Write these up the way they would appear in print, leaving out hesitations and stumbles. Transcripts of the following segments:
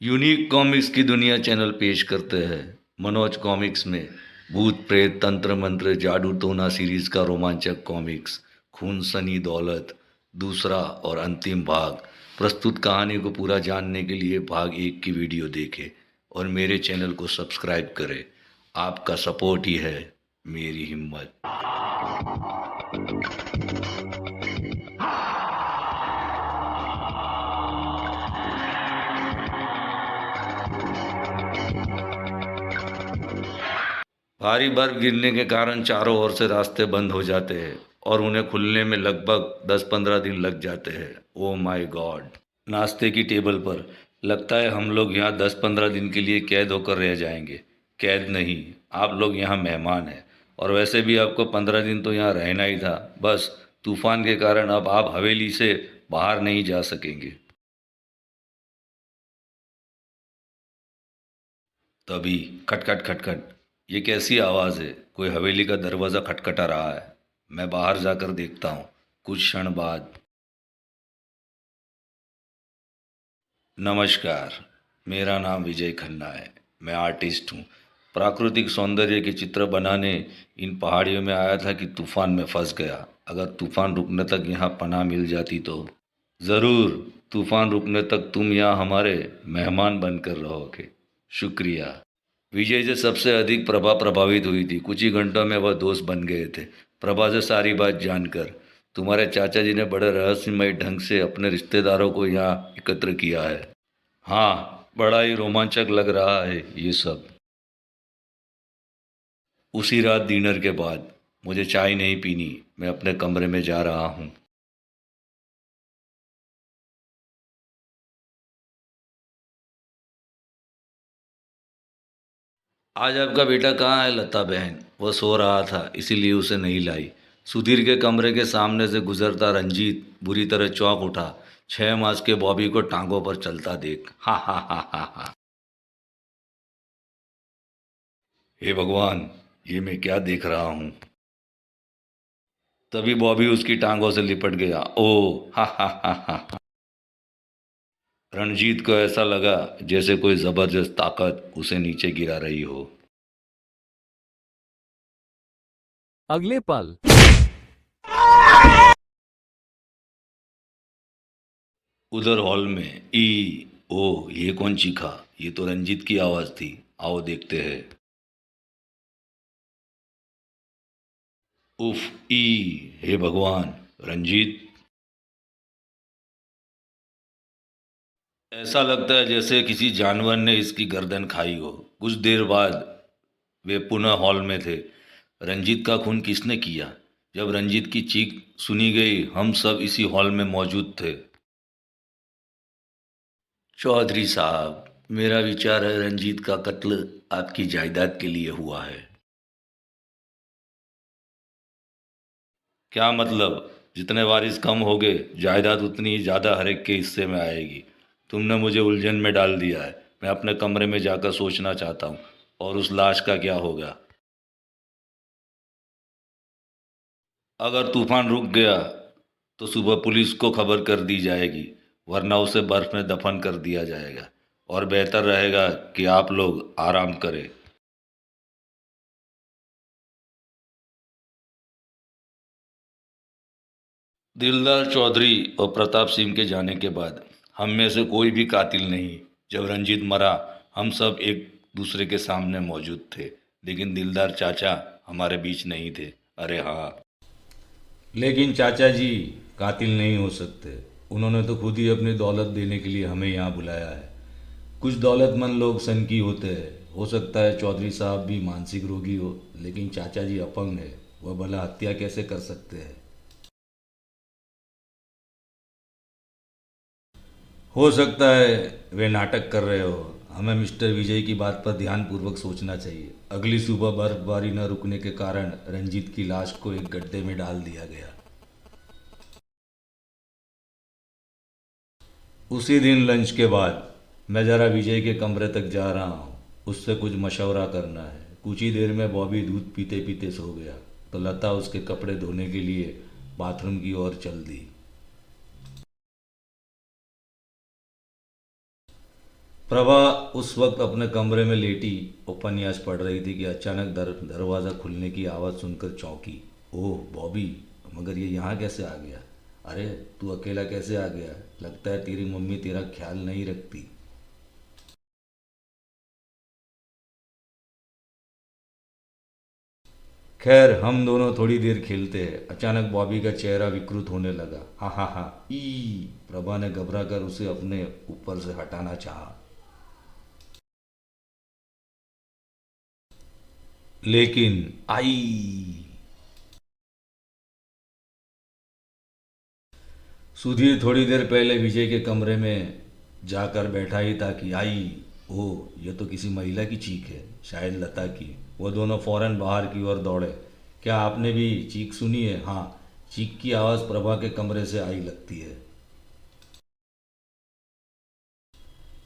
Unique comics की दुनिया channel पेश करते हैं मनोज कॉमिक्स में भूत प्रेत तंत्र मंत्र जादू टोना सीरीज का रोमांचक कॉमिक्स खून सनी दौलत दूसरा और अंतिम भाग। प्रस्तुत कहानी को पूरा जानने के लिए भाग 1 की वीडियो देखें और मेरे चैनल को सब्सक्राइब करें। आपका सपोर्ट ही है मेरी हिम्मत। भारी बर्फ गिरने के कारण चारों ओर से रास्ते बंद हो जाते हैं और उन्हें खुलने में लगभग 10-15 दिन लग जाते हैं। Oh my God. नाश्ते की टेबल पर लगता है हम लोग यहाँ 10-15 दिन के लिए कैद होकर रह जाएंगे। कैद नहीं, आप लोग यहाँ मेहमान हैं और वैसे भी आपको 15 दिन तो यहाँ रहना ही था। बस तूफान के कारण अब आप हवेली से बाहर नहीं जा सकेंगे। तभी खटखट खटखट। ये कैसी आवाज़ है? कोई हवेली का दरवाज़ा खटखटा रहा है। मैं बाहर जाकर देखता हूँ। कुछ क्षण बाद। नमस्कार, मेरा नाम विजय खन्ना है। मैं आर्टिस्ट हूँ। प्राकृतिक सौंदर्य के चित्र बनाने इन पहाड़ियों में आया था कि तूफान में फंस गया। अगर तूफान रुकने तक यहाँ पनाह मिल जाती तो। ज़रूर, तूफान रुकने तक तुम यहाँ हमारे मेहमान बनकर रहोगे। शुक्रिया। विजय से सबसे अधिक प्रभा प्रभावित हुई थी। कुछ ही घंटों में वह दोस्त बन गए थे। प्रभा से सारी बात जानकर तुम्हारे चाचा जी ने बड़े रहस्यमय ढंग से अपने रिश्तेदारों को यहाँ एकत्र किया है। हाँ, बड़ा ही रोमांचक लग रहा है ये सब। उसी रात डिनर के बाद मुझे चाय नहीं पीनी। मैं अपने कमरे में जा रहा हूँ। आज आपका बेटा कहाँ है लता बहन? वह सो रहा था इसीलिए उसे नहीं लाई। सुधीर के कमरे के सामने से गुजरता रंजीत बुरी तरह चौंक उठा। 6 मास के बॉबी को टांगों पर चलता देख हा हा हा हा हा। हे भगवान, ये मैं क्या देख रहा हूँ? तभी बॉबी उसकी टांगों से लिपट गया। ओ हा हा हा हा। रणजीत को ऐसा लगा जैसे कोई जबरदस्त ताकत उसे नीचे गिरा रही हो। अगले पल उधर हॉल में ई ओ ये कौन चीखा? ये तो रंजीत की आवाज थी। आओ देखते हैं। उफ ई हे भगवान। रंजीत। ऐसा लगता है जैसे किसी जानवर ने इसकी गर्दन खाई हो। कुछ देर बाद वे पुनः हॉल में थे। रंजीत का खून किसने किया? जब रंजीत की चीख सुनी गई हम सब इसी हॉल में मौजूद थे। चौधरी साहब, मेरा विचार है रंजीत का कत्ल आपकी जायदाद के लिए हुआ है। क्या मतलब? जितने वारिस कम हो गए जायदाद उतनी ही ज़्यादा हर एक के हिस्से में आएगी। तुमने मुझे उलझन में डाल दिया है। मैं अपने कमरे में जाकर सोचना चाहता हूँ। और उस लाश का क्या होगा? अगर तूफान रुक गया तो सुबह पुलिस को खबर कर दी जाएगी, वरना उसे बर्फ में दफन कर दिया जाएगा। और बेहतर रहेगा कि आप लोग आराम करें। दिलदार चौधरी और प्रताप सिंह के जाने के बाद हम में से कोई भी कातिल नहीं। जब रंजीत मरा हम सब एक दूसरे के सामने मौजूद थे, लेकिन दिलदार चाचा हमारे बीच नहीं थे। अरे हाँ, लेकिन चाचा जी कातिल नहीं हो सकते। उन्होंने तो खुद ही अपनी दौलत देने के लिए हमें यहाँ बुलाया है। कुछ दौलतमंद लोग सनकी होते हैं। हो सकता है चौधरी साहब भी मानसिक रोगी हो, लेकिन चाचा जी अपंग है। वह भला हत्या कैसे कर सकते हैं? हो सकता है वे नाटक कर रहे हो। हमें मिस्टर विजय की बात पर ध्यानपूर्वक सोचना चाहिए। अगली सुबह बर्फबारी न रुकने के कारण रंजीत की लाश को एक गड्ढे में डाल दिया गया। उसी दिन लंच के बाद मैं ज़रा विजय के कमरे तक जा रहा हूँ। उससे कुछ मशवरा करना है। कुछ ही देर में बॉबी दूध पीते पीते सो गया तो लता उसके कपड़े धोने के लिए बाथरूम की ओर चल दी। प्रभा उस वक्त अपने कमरे में लेटी उपन्यास पढ़ रही थी कि अचानक दरवाज़ा खुलने की आवाज़ सुनकर चौंकी। ओह बॉबी, मगर ये यहाँ कैसे आ गया? अरे तू अकेला कैसे आ गया? लगता है तेरी मम्मी तेरा ख्याल नहीं रखती। खैर हम दोनों थोड़ी देर खेलते हैं। अचानक बॉबी का चेहरा विकृत होने लगा। हा हा हा ई। प्रभा ने घबरा कर उसे अपने ऊपर से हटाना चाहा, लेकिन आई। सुधीर थोड़ी देर पहले विजय के कमरे में जाकर बैठा ही था कि आई। ओह ये तो किसी महिला की चीख है, शायद लता की। वो दोनों फौरन बाहर की ओर दौड़े। क्या आपने भी चीख सुनी है? हाँ, चीख की आवाज़ प्रभा के कमरे से आई लगती है।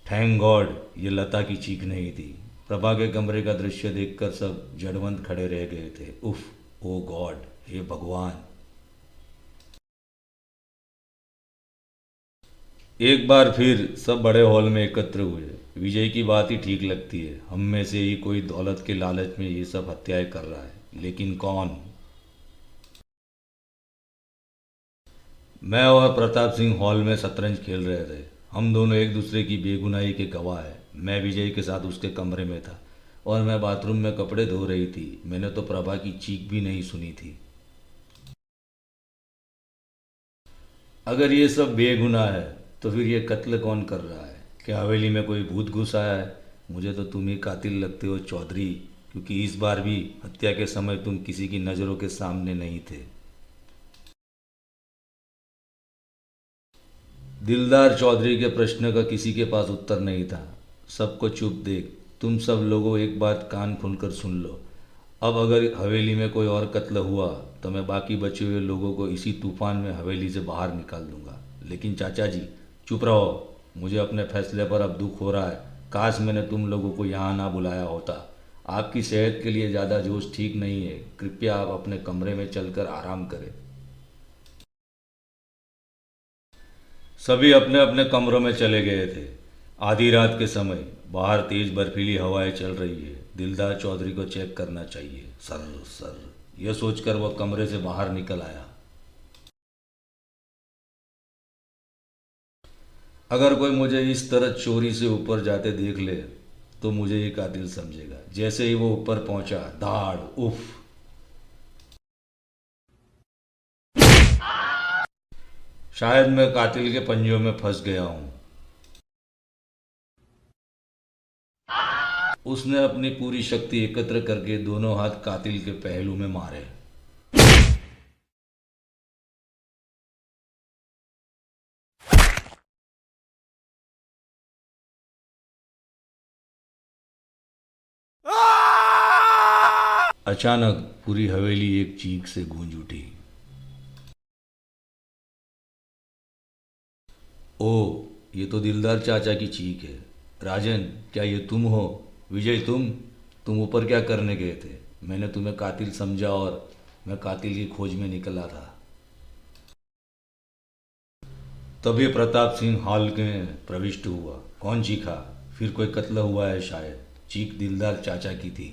थैंक गॉड ये लता की चीख नहीं थी। प्रभा के कमरे का दृश्य देखकर सब जड़वंत खड़े रह गए थे। उफ, ओ गॉड, हे भगवान। एक बार फिर सब बड़े हॉल में एकत्र हुए। विजय की बात ही ठीक लगती है। हम में से ही कोई दौलत के लालच में ये सब हत्याएं कर रहा है, लेकिन कौन? मैं और प्रताप सिंह हॉल में शतरंज खेल रहे थे। हम दोनों एक दूसरे की बेगुनाही के गवाह हैं। मैं विजय के साथ उसके कमरे में था और मैं बाथरूम में कपड़े धो रही थी। मैंने तो प्रभा की चीख भी नहीं सुनी थी। अगर ये सब बेगुनाह है तो फिर ये कत्ल कौन कर रहा है? क्या हवेली में कोई भूत घुस आया है? मुझे तो तुम ही कातिल लगते हो चौधरी, क्योंकि इस बार भी हत्या के समय तुम किसी की नज़रों के सामने नहीं थे। दिलदार चौधरी के प्रश्न का किसी के पास उत्तर नहीं था। सबको चुप देख तुम सब लोगों एक बात कान खोलकर सुन लो। अब अगर हवेली में कोई और कत्ल हुआ तो मैं बाकी बचे हुए लोगों को इसी तूफान में हवेली से बाहर निकाल दूंगा। लेकिन चाचा जी चुप रहो। मुझे अपने फैसले पर अब दुख हो रहा है। काश मैंने तुम लोगों को यहाँ ना बुलाया होता। आपकी सेहत के लिए ज़्यादा जोश ठीक नहीं है। कृपया आप अपने कमरे में चलकर आराम करें। सभी अपने अपने कमरों में चले गए थे। आधी रात के समय बाहर तेज बर्फीली हवाएं चल रही है। दिलदार चौधरी को चेक करना चाहिए। सर सर, यह सोचकर वह कमरे से बाहर निकल आया। अगर कोई मुझे इस तरह चोरी से ऊपर जाते देख ले तो मुझे ही कातिल समझेगा। जैसे ही वो ऊपर पहुंचा, धाड़, उफ। शायद मैं कातिल के पंजों में फंस गया हूं। उसने अपनी पूरी शक्ति एकत्र करके दोनों हाथ कातिल के पहलू में मारे। अचानक पूरी हवेली एक चीख से गूंज उठी। ओ, ये तो दिलदार चाचा की चीख है। राजन, क्या ये तुम हो? विजय, तुम ऊपर क्या करने गए थे? मैंने तुम्हें कातिल समझा और मैं कातिल की खोज में निकला था। तभी प्रताप सिंह हॉल में प्रविष्ट हुआ। कौन चीखा? फिर कोई कत्ल हुआ है शायद। चीख दिलदार चाचा की थी।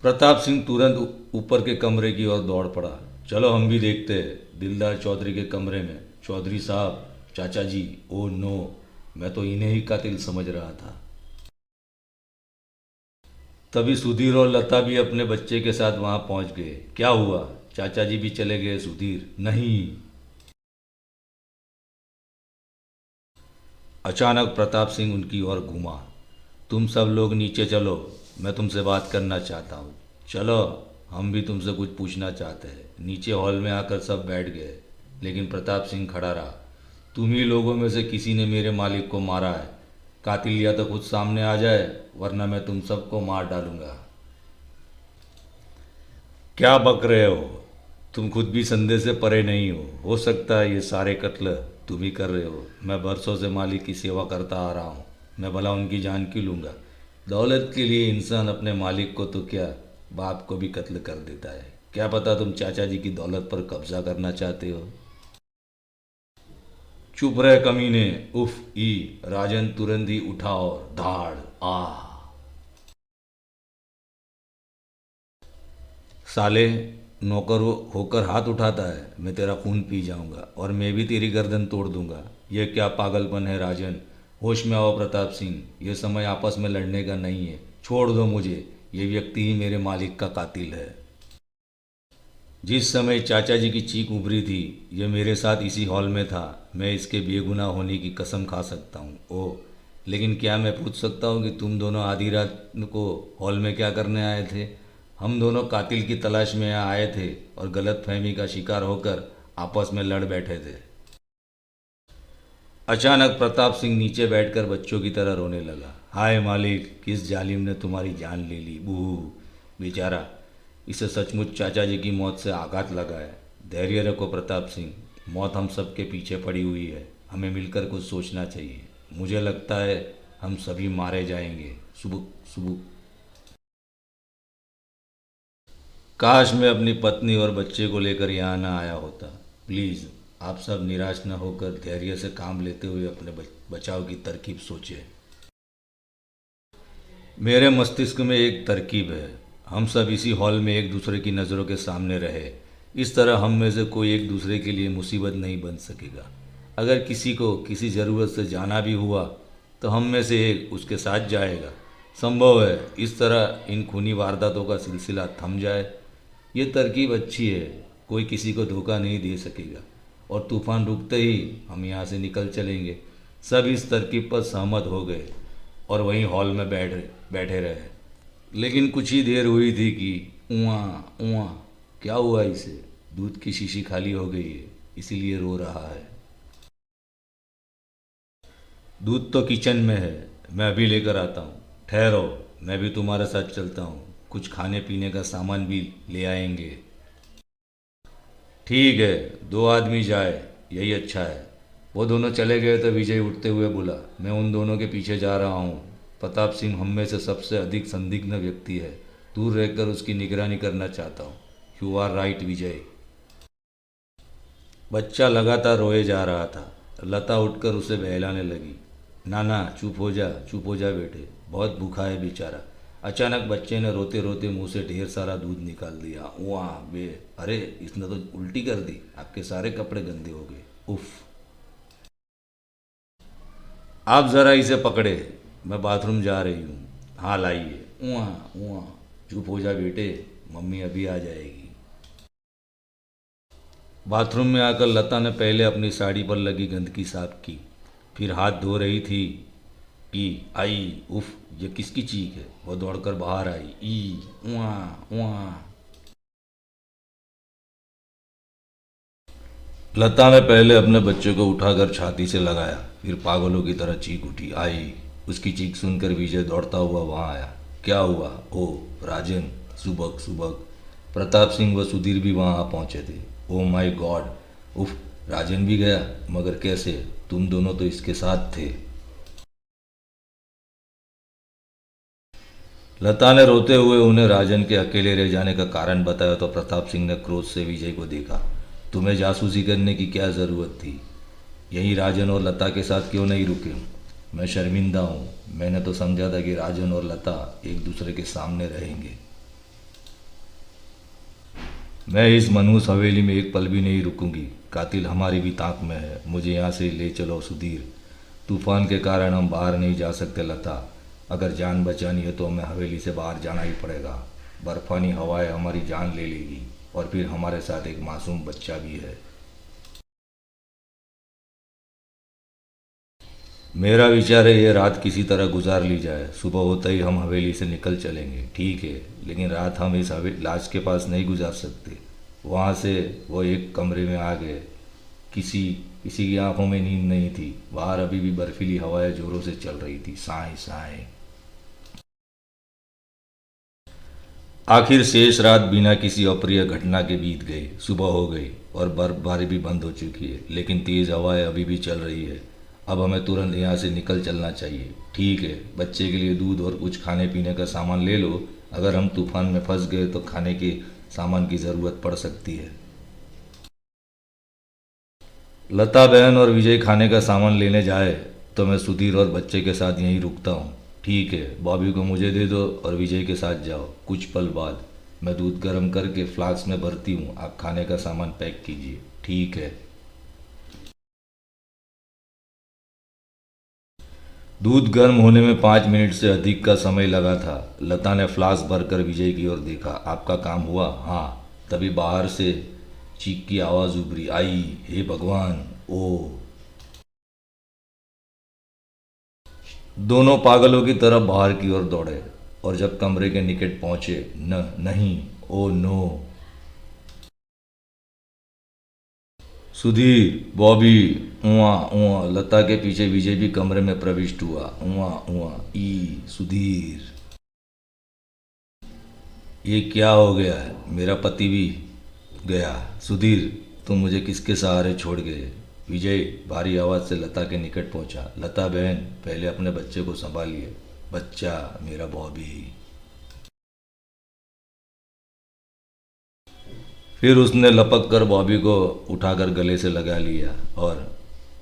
प्रताप सिंह तुरंत ऊपर के कमरे की ओर दौड़ पड़ा। चलो हम भी देखते हैं। दिलदार चौधरी के कमरे में। चौधरी साहब, चाचा जी, ओ नो, मैं तो इन्हें ही कातिल समझ रहा था। तभी सुधीर और लता भी अपने बच्चे के साथ वहां पहुंच गए। क्या हुआ? चाचा जी भी चले गए? सुधीर, नहीं। अचानक प्रताप सिंह उनकी ओर घूमा। तुम सब लोग नीचे चलो, मैं तुमसे बात करना चाहता हूँ। चलो, हम भी तुमसे कुछ पूछना चाहते हैं। नीचे हॉल में आकर सब बैठ गए, लेकिन प्रताप सिंह खड़ा रहा। तुम ही लोगों में से किसी ने मेरे मालिक को मारा है। कातिल या तो खुद सामने आ जाए, वरना मैं तुम सबको मार डालूंगा। क्या बक रहे हो? तुम खुद भी संदेह से परे नहीं हो सकता है ये सारे कत्ल तुम ही कर रहे हो। मैं बरसों से मालिक की सेवा करता आ रहा हूँ। मैं भला उनकी जान क्यों लूँगा? दौलत के लिए इंसान अपने मालिक को तो क्या, बाप को भी कत्ल कर देता है। क्या पता तुम चाचा जी की दौलत पर कब्जा करना चाहते हो। चुप रहे कमीने। उफ ई। राजन तुरंत ही उठा और धाड़ आ। साले, नौकर होकर हाथ उठाता है, मैं तेरा खून पी जाऊंगा और मैं भी तेरी गर्दन तोड़ दूंगा। यह क्या पागलपन है राजन। होश में आओ प्रताप सिंह, यह समय आपस में लड़ने का नहीं है। छोड़ दो मुझे, ये व्यक्ति ही मेरे मालिक का कातिल है। जिस समय चाचा जी की चीख उभरी थी, यह मेरे साथ इसी हॉल में था। मैं इसके बेगुनाह होने की कसम खा सकता हूँ। ओह, लेकिन क्या मैं पूछ सकता हूँ कि तुम दोनों आधी रात को हॉल में क्या करने आए थे? हम दोनों कातिल की तलाश में यहाँ आए थे और गलतफहमी का शिकार होकर आपस में लड़ बैठे थे। अचानक प्रताप सिंह नीचे बैठकर बच्चों की तरह रोने लगा। हाय मालिक, किस जालिम ने तुम्हारी जान ले ली। बूहू बेचारा, इसे सचमुच चाचा जी की मौत से आघात लगा है। धैर्य रखो प्रताप सिंह, मौत हम सब के पीछे पड़ी हुई है। हमें मिलकर कुछ सोचना चाहिए। मुझे लगता है हम सभी मारे जाएंगे। सुबुक सुबुक। काश मैं अपनी पत्नी और बच्चे को लेकर यहाँ ना आया होता। प्लीज़ आप सब निराश न होकर धैर्य से काम लेते हुए अपने बचाव की तरकीब सोचें। मेरे मस्तिष्क में एक तरकीब है। हम सब इसी हॉल में एक दूसरे की नज़रों के सामने रहे। इस तरह हम में से कोई एक दूसरे के लिए मुसीबत नहीं बन सकेगा। अगर किसी को किसी ज़रूरत से जाना भी हुआ तो हम में से एक उसके साथ जाएगा। संभव है इस तरह इन खूनी वारदातों का सिलसिला थम जाए। ये तरकीब अच्छी है, कोई किसी को धोखा नहीं दे सकेगा और तूफान रुकते ही हम यहाँ से निकल चलेंगे। सब इस तरकीब पर सहमत हो गए और वहीं हॉल में बैठे रहे। लेकिन कुछ ही देर हुई थी कि उआ उआ। क्या हुआ इसे? दूध की शीशी खाली हो गई है, इसीलिए रो रहा है। दूध तो किचन में है, मैं अभी लेकर आता हूँ। ठहरो, मैं भी तुम्हारे साथ चलता हूँ। कुछ खाने पीने का सामान भी ले आएंगे। ठीक है, दो आदमी जाए, यही अच्छा है। वो दोनों चले गए तो विजय उठते हुए बोला, मैं उन दोनों के पीछे जा रहा हूँ। प्रताप सिंह हम में से सबसे अधिक संदिग्ध व्यक्ति है। दूर रहकर उसकी निगरानी करना चाहता हूँ। यू आर राइट विजय। बच्चा लगातार रोए जा रहा था। लता उठकर उसे बहलाने लगी। नाना चुप हो जा बेटे, बहुत भूखा है बेचारा। अचानक बच्चे ने रोते रोते मुंह से ढेर सारा दूध निकाल दिया। वाह बे, अरे इसने तो उल्टी कर दी, आपके सारे कपड़े गंदे हो गए। उफ। आप ज़रा इसे पकड़े, मैं बाथरूम जा रही हूँ। हाँ लाइए। वहाँ वहाँ। चुप हो जा बेटे, मम्मी अभी आ जाएगी। बाथरूम में आकर लता ने पहले अपनी साड़ी पर लगी गंदगी साफ की, फिर हाथ धो रही थी कि आई उफ, ये किसकी चीख है? वो दौड़कर बाहर आई। ई वहाँ वहाँ। लता ने पहले अपने बच्चे को उठाकर छाती से लगाया, फिर पागलों की तरह चीख उठी। आई। उसकी चीख सुनकर विजय दौड़ता हुआ वहां आया। क्या हुआ? ओ राजन, सुबक सुबक। प्रताप सिंह व सुधीर भी वहां आ पहुंचे थे। Oh my God. उफ, राजन भी गया? मगर कैसे? तुम दोनों तो इसके साथ थे। लता ने रोते हुए उन्हें राजन के अकेले रह जाने का कारण बताया तो प्रताप सिंह ने क्रोध से विजय को देखा। तुम्हें जासूसी करने की क्या ज़रूरत थी? यही राजन और लता के साथ क्यों नहीं रुके? मैं शर्मिंदा हूँ। मैंने तो समझा था कि राजन और लता एक दूसरे के सामने रहेंगे। मैं इस मनहूस हवेली में एक पल भी नहीं रुकूंगी। कातिल हमारी भी ताक में है। मुझे यहाँ से ले चलो सुधीर। तूफान के कारण हम बाहर नहीं जा सकते लता। अगर जान बचानी है तो हमें हवेली से बाहर जाना ही पड़ेगा। बर्फानी हवाएं हमारी जान ले लेगी और फिर हमारे साथ एक मासूम बच्चा भी है। मेरा विचार है ये रात किसी तरह गुजार ली जाए। सुबह होते ही हम हवेली से निकल चलेंगे। ठीक है, लेकिन रात हम इस लाश के पास नहीं गुजार सकते। वहाँ से वो एक कमरे में आ गए। किसी किसी की आंखों में नींद नहीं थी। बाहर अभी भी बर्फीली हवाएं जोरों से चल रही थी, साए साए। आखिर शेष रात बिना किसी अप्रिय घटना के बीत गई। सुबह हो गई और बर्फबारी भी बंद हो चुकी है, लेकिन तेज़ हवाएं अभी भी चल रही है। अब हमें तुरंत यहाँ से निकल चलना चाहिए। ठीक है, बच्चे के लिए दूध और कुछ खाने पीने का सामान ले लो। अगर हम तूफान में फंस गए तो खाने के सामान की ज़रूरत पड़ सकती है। लता बहन और विजय खाने का सामान लेने जाए तो मैं सुधीर और बच्चे के साथ यहीं रुकता हूँ। ठीक है, बॉबी को मुझे दे दो और विजय के साथ जाओ। कुछ पल बाद मैं दूध गर्म करके फ्लास्क में भरती हूँ। आप खाने का सामान पैक कीजिए। ठीक है। दूध गर्म होने में 5 मिनट से अधिक का समय लगा था। लता ने फ्लास्क भरकर विजय की ओर देखा। आपका काम हुआ? हाँ। तभी बाहर से चीख की आवाज़ उभरी आई, हे भगवान! ओ! दोनों पागलों की तरह बाहर की ओर दौड़े और जब कमरे के निकट पहुंचे, नहीं, ओ नो! सुधीर, बॉबी, उआ उआ। लता के पीछे विजय भी कमरे में प्रविष्ट हुआ। उआ उआ ई, सुधीर! ये क्या हो गया है? मेरा पति भी गया। सुधीर, तुम मुझे किसके सहारे छोड़ गए? विजय भारी आवाज़ से लता के निकट पहुंचा। लता बहन, पहले अपने बच्चे को संभालिए। बच्चा, मेरा बॉबी। फिर उसने लपक कर बॉबी को उठाकर गले से लगा लिया और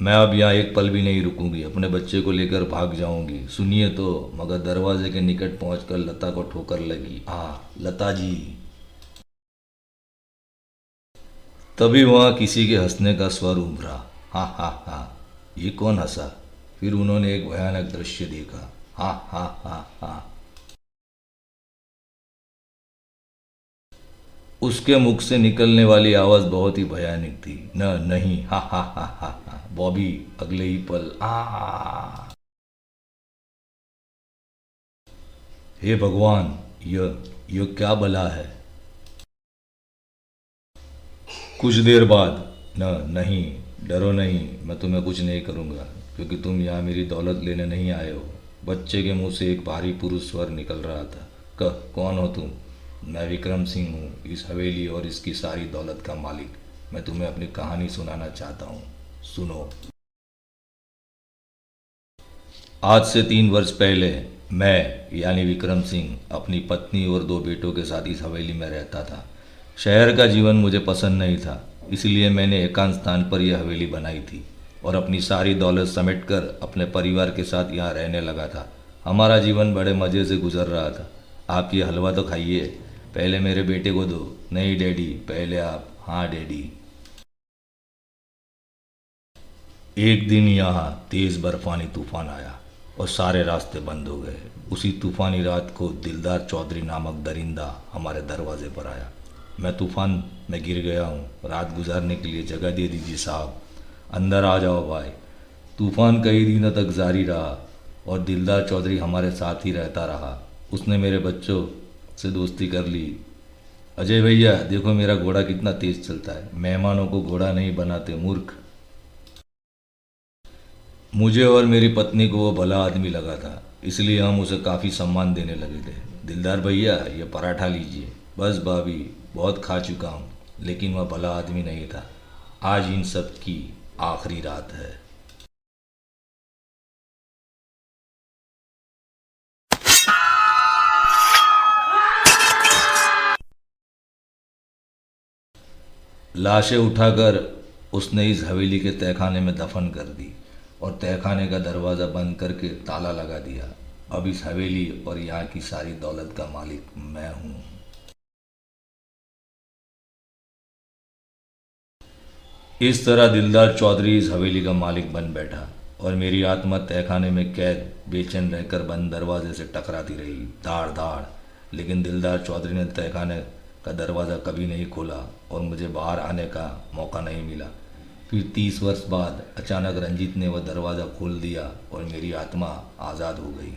मैं अब यहाँ एक पल भी नहीं रुकूंगी, अपने बच्चे को लेकर भाग जाऊंगी। सुनिए तो। मगर दरवाजे के निकट पहुंचकर लता को ठोकर लगी। लता जी! तभी वहाँ किसी के हंसने का स्वर उभरा। हा हा हा! ये कौन हंसा? फिर उन्होंने एक भयानक दृश्य देखा। हा हा हा हा! उसके मुख से निकलने वाली आवाज बहुत ही भयानक थी। नहीं! हा हा हा हा हा! बॉबी अगले ही पल हे भगवान! यह क्या बला है? कुछ देर बाद, नहीं, डरो नहीं, मैं तुम्हें कुछ नहीं करूँगा, क्योंकि तुम यहाँ मेरी दौलत लेने नहीं आए हो। बच्चे के मुंह से एक भारी पुरुष स्वर निकल रहा था। कौन हो तुम? मैं विक्रम सिंह हूँ, इस हवेली और इसकी सारी दौलत का मालिक। मैं तुम्हें अपनी कहानी सुनाना चाहता हूँ। सुनो। आज से 3 वर्ष पहले मैं यानी विक्रम सिंह अपनी पत्नी और 2 बेटों के साथ इस हवेली में रहता था। शहर का जीवन मुझे पसंद नहीं था, इसलिए मैंने एकांत स्थान पर यह हवेली बनाई थी और अपनी सारी दौलत समेटकर अपने परिवार के साथ यहाँ रहने लगा था। हमारा जीवन बड़े मज़े से गुजर रहा था। आप ये हलवा तो खाइए। पहले मेरे बेटे को दो। नहीं डैडी, पहले आप। हाँ डैडी। एक दिन यहाँ तेज़ बर्फानी तूफान आया और सारे रास्ते बंद हो गए। उसी तूफानी रात को दिलदार चौधरी नामक दरिंदा हमारे दरवाजे पर आया। मैं तूफान में गिर गया हूँ। रात गुजारने के लिए जगह दे दीजिए साहब। अंदर आ जाओ भाई। तूफान कई दिनों तक जारी रहा और दिलदार चौधरी हमारे साथ ही रहता रहा। उसने मेरे बच्चों से दोस्ती कर ली। अजय भैया, देखो मेरा घोड़ा कितना तेज चलता है। मेहमानों को घोड़ा नहीं बनाते, मूर्ख। मुझे और मेरी पत्नी को वो भला आदमी लगा था, इसलिए हम उसे काफ़ी सम्मान देने लगे थे। दिलदार भैया, ये पराठा लीजिए। बस भाभी, बहुत खा चुका हूँ। लेकिन वह भला आदमी नहीं था। आज इन सब की आखिरी रात है। लाशें उठाकर उसने इस हवेली के तहखाने में दफन कर दी और तहखाने का दरवाज़ा बंद करके ताला लगा दिया। अब इस हवेली और यहाँ की सारी दौलत का मालिक मैं हूँ। इस तरह दिलदार चौधरी इस हवेली का मालिक बन बैठा और मेरी आत्मा तहखाने में कैद बेचैन रहकर बंद दरवाजे से टकराती रही, धाड़ धाड़। लेकिन दिलदार चौधरी ने तहखाने का दरवाज़ा कभी नहीं खोला और मुझे बाहर आने का मौका नहीं मिला। फिर 30 वर्ष बाद अचानक रंजीत ने वह दरवाज़ा खोल दिया और मेरी आत्मा आज़ाद हो गई।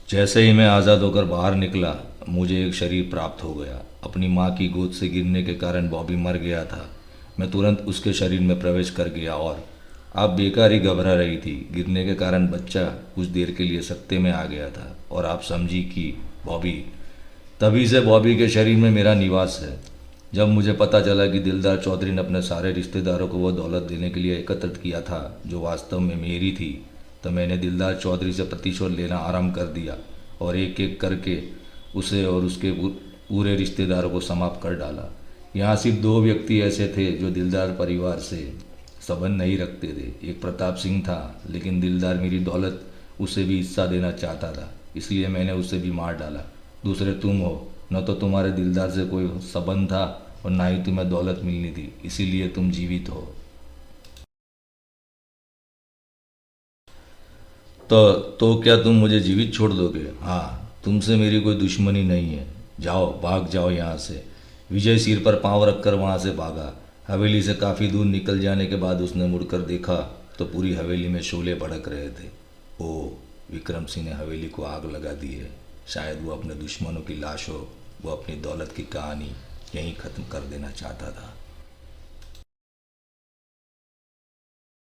जैसे ही मैं आज़ाद होकर बाहर निकला, मुझे एक शरीर प्राप्त हो गया। अपनी माँ की गोद से गिरने के कारण बॉबी मर गया था। मैं तुरंत उसके शरीर में प्रवेश कर गया और आप बेकार ही घबरा रही थी। गिरने के कारण बच्चा कुछ देर के लिए सकते में आ गया था और आप समझी कि बॉबी। तभी से बॉबी के शरीर में मेरा निवास है। जब मुझे पता चला कि दिलदार चौधरी ने अपने सारे रिश्तेदारों को वो दौलत देने के लिए एकत्रित किया था जो वास्तव में मेरी थी, तो मैंने दिलदार चौधरी से प्रतिशोध लेना आरंभ कर दिया और एक एक करके उसे और उसके पूरे रिश्तेदारों को समाप्त कर डाला। यहाँ सिर्फ दो व्यक्ति ऐसे थे जो दिलदार परिवार से संबंध नहीं रखते थे। एक प्रताप सिंह था, लेकिन दिलदार मेरी दौलत उसे भी हिस्सा देना चाहता था, इसलिए मैंने उसे भी मार डाला। दूसरे तुम हो, न तो तुम्हारे दिलदार से कोई संबंध था और ना ही तुम्हें दौलत मिलनी थी, इसीलिए तुम जीवित हो। तो क्या तुम मुझे जीवित छोड़ दोगे? हाँ, तुमसे मेरी कोई दुश्मनी नहीं है। जाओ, भाग जाओ यहाँ से। विजय सिर पर पांव रखकर वहाँ से भागा। हवेली से काफ़ी दूर निकल जाने के बाद उसने मुड़कर देखा तो पूरी हवेली में शोले भड़क रहे थे। ओ, विक्रम सिंह ने हवेली को आग लगा दी है। शायद वो अपने दुश्मनों की लाश हो। वो अपनी दौलत की कहानी यहीं ख़त्म कर देना चाहता था।